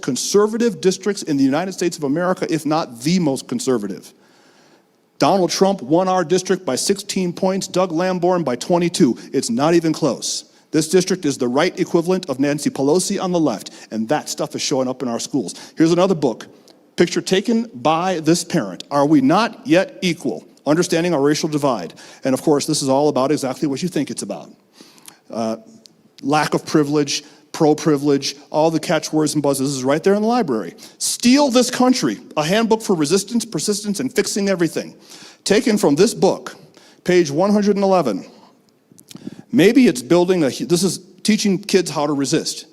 conservative districts in the United States of America, if not the most conservative. Donald Trump won our district by 16 points, Doug Lamborn by 22. It's not even close. This district is the right equivalent of Nancy Pelosi on the left, and that stuff is showing up in our schools. Here's another book, picture taken by this parent. Are we not yet equal? Understanding our racial divide. And of course, this is all about exactly what you think it's about. Lack of privilege, pro-privilege, all the catchwords and buzzes is right there in the library. Steal This Country, a handbook for resistance, persistence, and fixing everything. Taken from this book, page 111. Maybe it's building this is teaching kids how to resist.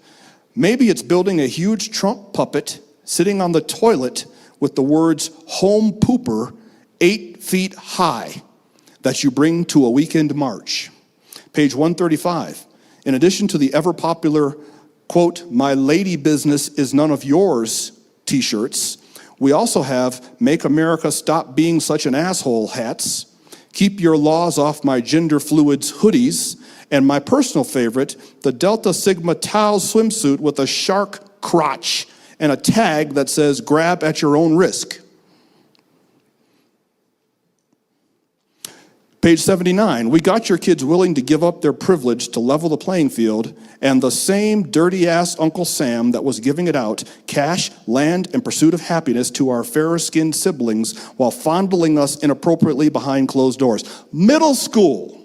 Maybe it's building a huge Trump puppet sitting on the toilet with the words home pooper 8 feet high that you bring to a weekend march. Page 135. In addition to the ever popular, quote, "My lady business is none of yours" t-shirts, we also have "Make America Stop Being Such an Asshole" hats, "Keep Your Laws Off My Gender Fluids" hoodies, and my personal favorite, the Delta Sigma Tau swimsuit with a shark crotch and a tag that says "Grab at your own risk." Page 79, we got your kids willing to give up their privilege to level the playing field, and the same dirty-ass Uncle Sam that was giving it out, cash, land, and pursuit of happiness to our fairer-skinned siblings while fondling us inappropriately behind closed doors. Middle school,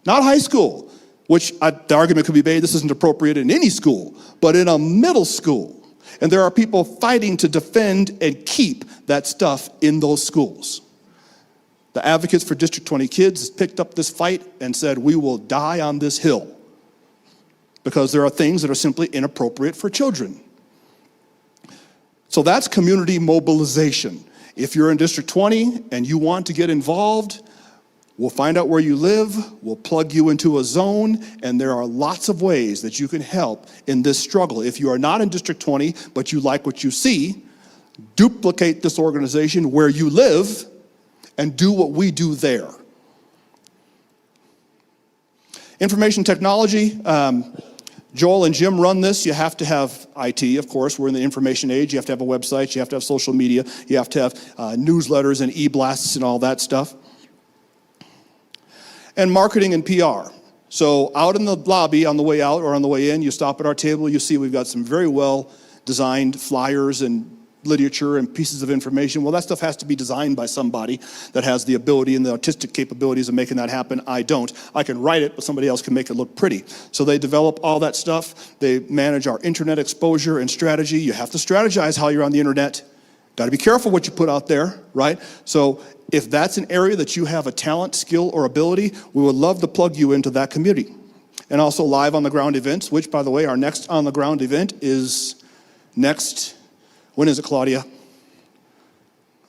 not high school, which the argument could be made this isn't appropriate in any school, but in a middle school. And there are people fighting to defend and keep that stuff in those schools. The advocates for District 20 kids picked up this fight and said, we will die on this hill because there are things that are simply inappropriate for children. So that's community mobilization. If you're in District 20 and you want to get involved, we'll find out where you live, we'll plug you into a zone, and there are lots of ways that you can help in this struggle. If you are not in District 20, but you like what you see, duplicate this organization where you live and do what we do there. Information technology, Joel and Jim run this. You have to have IT, of course. We're in the information age. You have to have a website. You have to have social media. You have to have newsletters and e-blasts and all that stuff. And marketing and PR. So out in the lobby on the way out or on the way in, you stop at our table, you see we've got some very well designed flyers and literature and pieces of information. Well, that stuff has to be designed by somebody that has the ability and the artistic capabilities of making that happen. I don't. I can write it, but somebody else can make it look pretty. So they develop all that stuff. They manage our internet exposure and strategy. You have to strategize how you're on the internet. Got to be careful what you put out there, right? So if that's an area that you have a talent, skill, or ability, we would love to plug you into that community. And also live on the ground events, which, by the way, our next on the ground event is next. When is it, Claudia?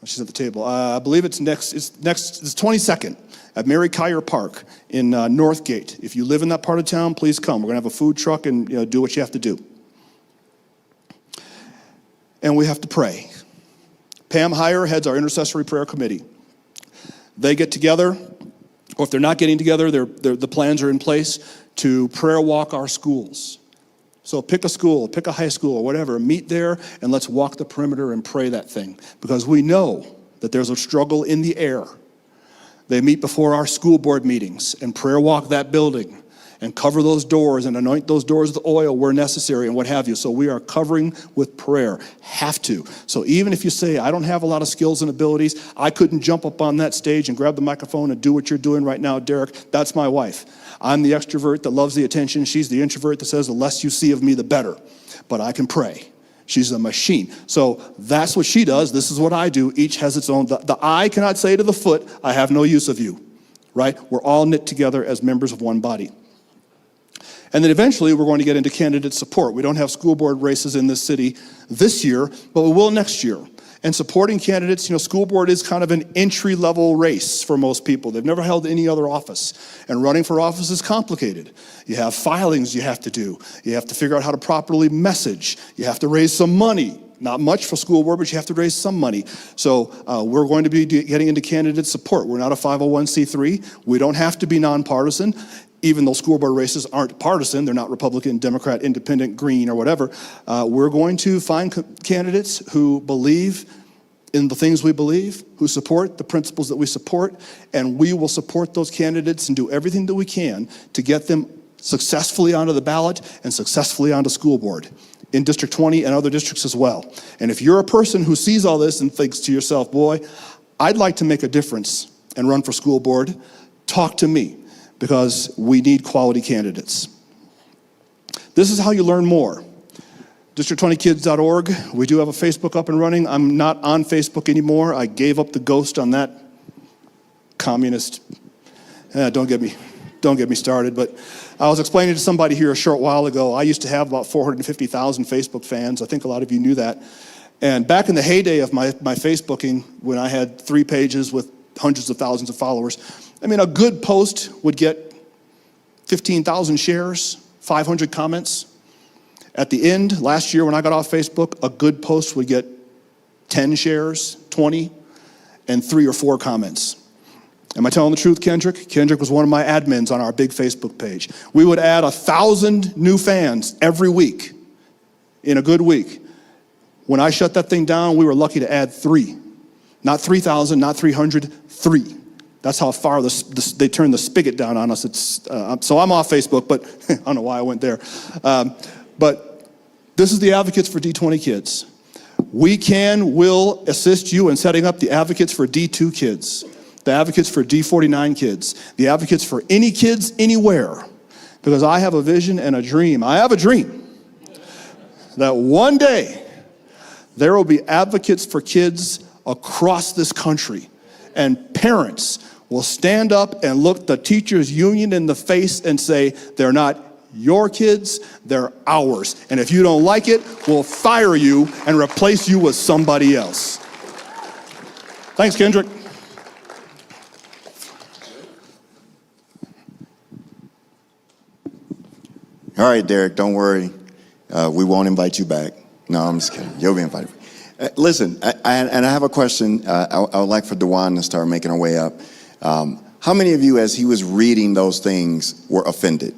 She's at the table. I believe it's next. It's 22nd at Mary Kyer Park in Northgate. If you live in that part of town, please come. We're going to have a food truck and do what you have to do. And we have to pray. Pam Heyer heads our intercessory prayer committee. They get together, or if they're not getting together, the plans are in place to prayer walk our schools. So pick a school, pick a high school or whatever, meet there and let's walk the perimeter and pray that thing. Because we know that there's a struggle in the air. They meet before our school board meetings and prayer walk that building and cover those doors and anoint those doors with oil where necessary and what have you. So we are covering with prayer. Have to. So even if you say, I don't have a lot of skills and abilities, I couldn't jump up on that stage and grab the microphone and do what you're doing right now, Derek, that's my wife. I'm the extrovert that loves the attention. She's the introvert that says, the less you see of me, the better. But I can pray. She's a machine. So that's what she does. This is what I do. Each has its own. The eye cannot say to the foot, I have no use of you. Right? We're all knit together as members of one body. And then eventually we're going to get into candidate support. We don't have school board races in this city this year, but we will next year. And supporting candidates, school board is kind of an entry-level race for most people. They've never held any other office. And running for office is complicated. You have filings you have to do. You have to figure out how to properly message. You have to raise some money. Not much for school board, but you have to raise some money. So we're going to be getting into candidate support. We're not a 501c3. We don't have to be nonpartisan. even though school board races aren't partisan, they're not Republican, Democrat, Independent, Green, or whatever, we're going to find candidates who believe in the things we believe, who support the principles that we support, and we will support those candidates and do everything that we can to get them successfully onto the ballot and successfully onto school board in District 20 and other districts as well. And if you're a person who sees all this and thinks to yourself, boy, I'd like to make a difference and run for school board, talk to me, because we need quality candidates. This is how you learn more. District20kids.org. We do have a Facebook up and running. I'm not on Facebook anymore. I gave up the ghost on that communist. Don't get me started. But I was explaining to somebody here a short while ago, I used to have about 450,000 Facebook fans. I think a lot of you knew that. And back in the heyday of my Facebooking, when I had 3 pages with hundreds of thousands of followers, I mean, a good post would get 15,000 shares, 500 comments. At the end, last year when I got off Facebook, a good post would get 10 shares, 20, and 3 or 4 comments. Am I telling the truth, Kendrick? Kendrick was one of my admins on our big Facebook page. We would add 1,000 new fans every week in a good week. When I shut that thing down, we were lucky to add 3. Not 3,000, not 300, 3. That's how far they turned the spigot down on us. So I'm off Facebook, but I don't know why I went there. But this is the Advocates for D20 Kids. We will assist you in setting up the Advocates for D2 Kids, the Advocates for D49 Kids, the Advocates for any kids anywhere. Because I have a vision and a dream. I have a dream that one day there will be advocates for kids across this country. And parents will stand up and look the teachers' union in the face and say, they're not your kids, they're ours. And if you don't like it, we'll fire you and replace you with somebody else. Thanks, Kendrick. All right, Derek, don't worry. We won't invite you back. No, I'm just kidding. You'll be invited. Listen, I have a question. I would like for Dewan to start making our way up. How many of you, as he was reading those things, were offended?